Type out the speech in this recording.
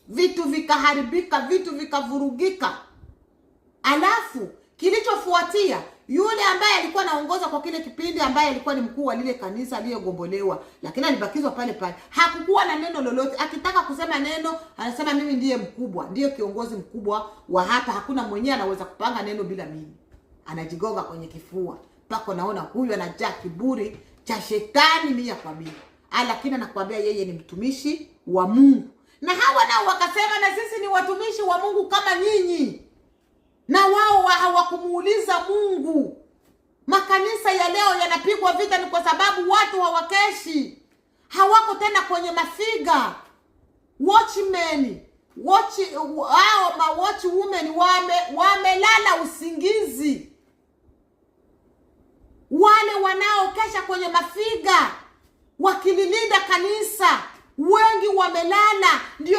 vitu vikaharibika, vitu vikavurugika. Alafu kilichofuatia, yule ambaye alikuwa anaongoza kwa kile kipindi, ambaye alikuwa ni mkuu wa lile kanisa aliyegombolewa, lakini alibakizwa pale pale, hakukuwa na neno lolote. Akitaka kusema neno, anasema mimi ndiye mkubwa, ndiye kiongozi mkubwa wa hapa, hakuna mwenyewe anaweza kupanga neno bila mimi. Anajigonga kwenye kifua, mpaka naona huyu anajaa kiburi cha shetani 100%. Lakini anakuambia yeye ni mtumishi wa Mungu. Na hawa nao wakasema, na sisi ni watumishi wa Mungu kama nyinyi. Na wao hawakumuuliza Mungu. Makanisa ya leo yanapigwa vita ni kwa sababu watu hawakeshi. Hawako tena kwenye mafiga. Watchmen, watch women wamelala usingizi. Wale wanaokesha kwenye mafiga wakililinda kanisa, wengi wamelala. Ndio